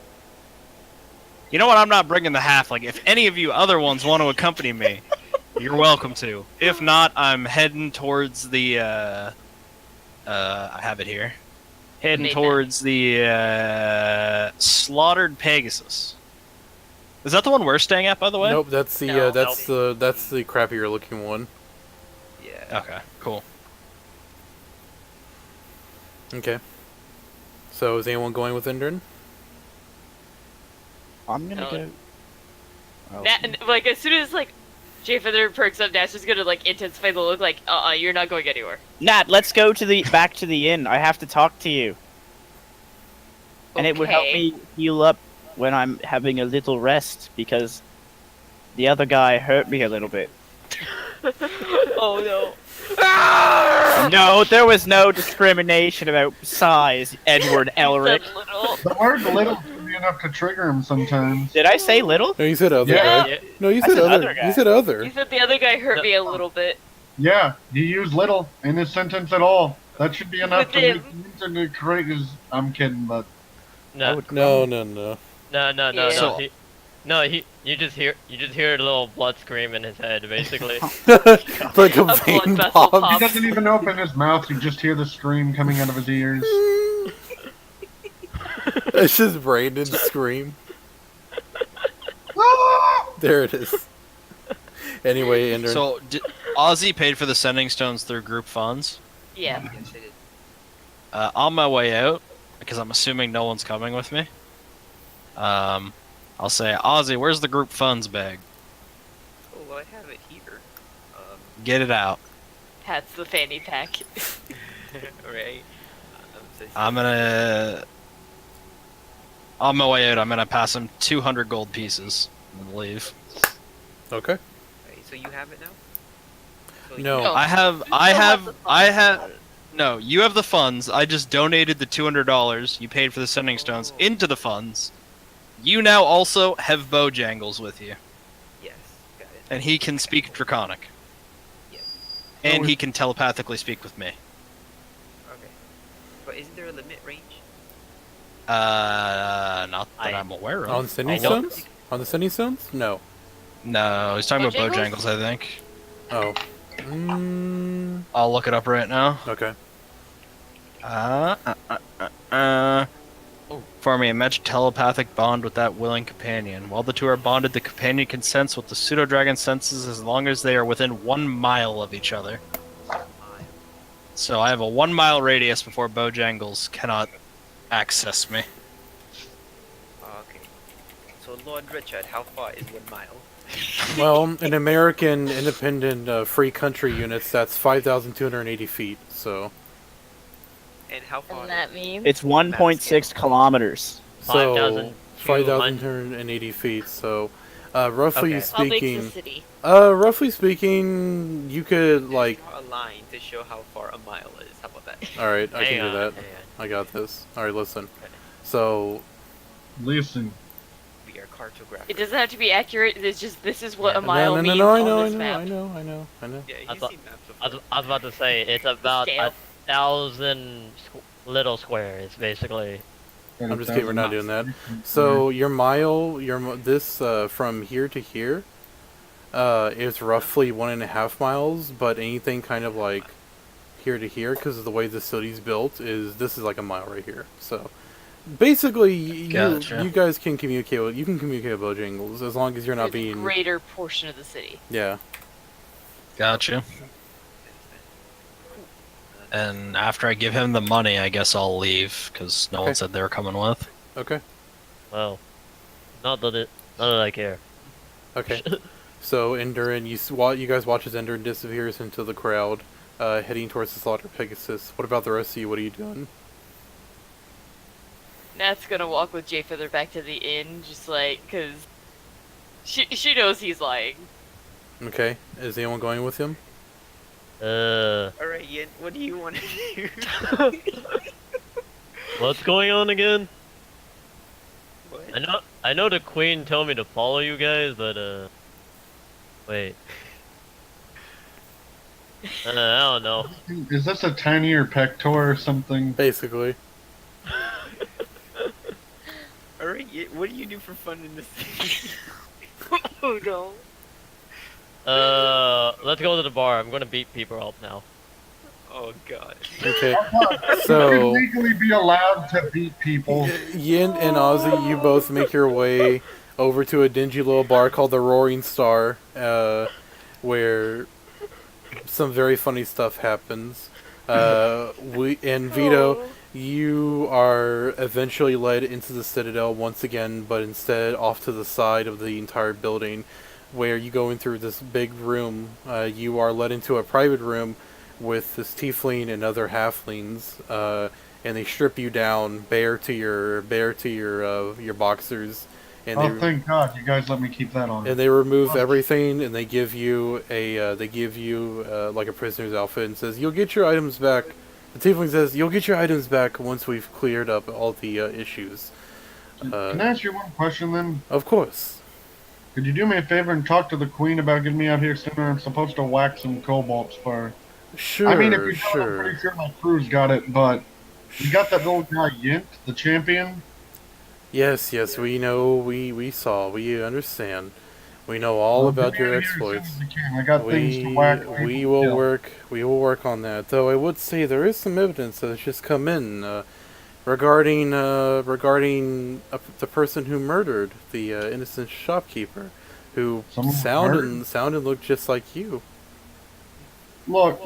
You know what? I'm not bringing the half. Like, if any of you other ones want to accompany me, you're welcome to. If not, I'm heading towards the, I have it here. Heading Made towards the, Slaughtered Pegasus. Is that the one we're staying at, by the way? Nope, that's the No. that's the crappier looking one. Yeah. Okay, cool. Okay. So is anyone going with Indrin? I'm gonna No. go. Oh. Nat, like as soon as like Jay Feather perks up, Nat's just gonna like intensify the look. Like, you're not going anywhere. Nat, let's go to the back to the inn. I have to talk to you, and it would help Okay. me heal up when I'm having a little rest because the other guy hurt me a little bit. Oh no. No, there was no discrimination about size, Edward Elric. That little- The word little can be enough to trigger him sometimes. Did I say little? No, you said other Yeah. guy. No, you I said said other. other guy. You said other. You said the other guy hurt me a little bit. Yeah, you use little in this sentence at all. That should be enough With to him. make him into correct. I'm kidding, but No, No. no. Yeah. You just hear a little blood scream in his head, basically. Like a blood vein vessel pop. he pop. doesn't even open his mouth. You just hear the scream coming out of his ears. It's just Brandon's scream. There it is. Anyway, Indrin. So, Ozzy paid for the sending stones through group funds. Yeah. Yes, I did. On my way out, because I'm assuming no one's coming with me, I'll say, Ozzy, where's the group funds bag? Oh, well, I have it here. Get it out. That's the fanny pack. Right. I'm gonna... On my way out, I'm gonna pass him 200 gold pieces and leave. Okay. Right, so you have it now? So No. No. I have... No, you have the funds. I just donated the $200 you paid for the sending stones into the funds. You now also have Bojangles with you. Yes, got it. And he can speak Draconic. Yes. And he can telepathically speak with me. Okay. But isn't there a limit range? Not that I'm aware On of. Sydney I don't Stones? On the Sydney Stones? No. No, he's talking about Bojangles? Bojangles, I think. Oh. Mm, I'll look it up right now. okay. Form a magic telepathic bond with that willing companion. While the two are bonded, the companion can sense what the pseudo dragon senses as long as they are within 1 mile of each other. So I have a 1 mile radius before Bojangles cannot access me. Okay. So Lord Richard, how far is 1 mile? Well, in American independent free country units, that's 5,280 feet, so... And how far? And that means It's 1.6 kilometers. So, 5,200 5,280 feet, so... roughly Okay. how big's the speaking... city? Roughly speaking, you could, like... Draw a line to show how far a mile is. How about that? Alright, I Hang can do on, that. I got this. Alright, listen. So, Listen. We are cartographers. It doesn't have to be accurate. It's just this is what a Yeah. mile no, means I on know, this I map. know. Yeah, I you've thought- seen maps I before. was about to say it's about Scale. 1,000 little squares, basically. I'm just kidding, we're not doing that. So, your mile, this, from here to here, is roughly 1.5 miles, but anything kind of like here to here, because of the way the city's built, this is like a mile right here. So, basically, Gotcha. you guys can communicate with, Bojangles, as long as you're not There's a being, greater portion of the city. yeah. Gotcha. And after I give him the money, I guess I'll leave, because no one Okay. said they were coming with. Okay, Well, not that I care. okay. So, Endurin, you guys watch as Endurin disappears into the crowd, heading towards the Slaughter Pegasus. What about the rest of you? What are you doing? Nat's gonna walk with Jay Feather back to the inn, just like, cause she knows he's lying. Okay, is anyone going with him? Alright, Yin, what do you want to do? What's going on again? What? I know the queen told me to follow you guys, but wait. I don't know. Is this a tinier pector or something? Basically. Alright, Yin, what do you do for fun in the city? Oh no. Let's go to the bar. I'm gonna beat people up now. Oh god. Okay, You so should legally be allowed to beat people. Yin and Ozzy, you both make your way over to a dingy little bar called the Roaring Star, where some very funny stuff happens. Vito, you are eventually led into the Citadel once again, but instead off to the side of the entire building, where you go in through this big room. You are led into a private room with this tiefling and other halflings, and they strip you down bare to your boxers, and Oh, thank God, you guys let me keep that on. they remove everything, and they give you like a prisoner's outfit, and says you'll get your items back. The tiefling says you'll get your items back once we've cleared up all the issues. Can I ask you one question then? Of course. Could you do me a favor and talk to the queen about getting me out here sooner? I'm supposed to whack some kobolds for... Sure, I mean, if you don't, I'm sure. pretty sure my crew's got it, but... You got that little guy Yint, the champion? Yes, we know, we saw, we understand. We know all Well, about get me your out of here as soon exploits. as you can. I got things to whack. We will work on that. Though I would say there is some evidence that has just come in regarding the person who murdered the innocent shopkeeper, who Someone sounded looked just like you. Look.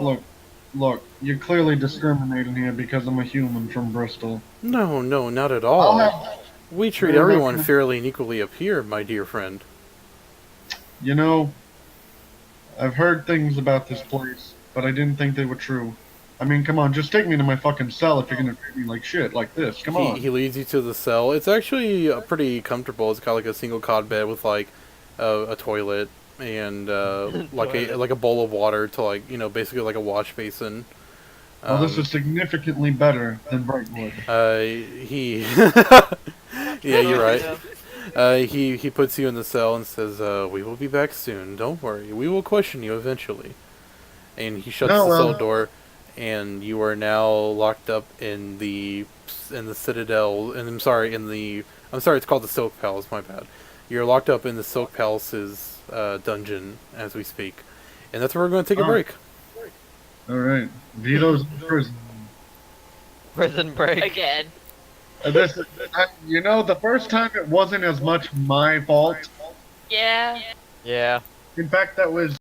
You're clearly discriminating here because I'm a human from Bristol. No, not at I'll all. have... We treat You're everyone not- fairly and equally up here, my dear friend. You know, I've heard things about this place, but I didn't think they were true. I mean, come on, just take me to my fucking cell if you're gonna treat me like shit like this. Come on. He leads you to the cell. It's actually pretty comfortable. It's got like a single cot bed with like a toilet and like a bowl of water to basically like a wash basin. Well, this is significantly better than Brightwood. Yeah, you're right. He puts you in the cell and says, "We will be back soon. Don't worry. We will question you eventually." And he shuts the cell door, and you are now locked up in the in the Citadel, and I'm sorry, it's called the Silk Palace. My bad. You're locked up in the Silk Palace's dungeon as we speak, and that's where we're going to take a break. All right, Vito's in prison. Prison break. Again. You know, the first time it wasn't as much my fault. Yeah. Yeah. In fact, that was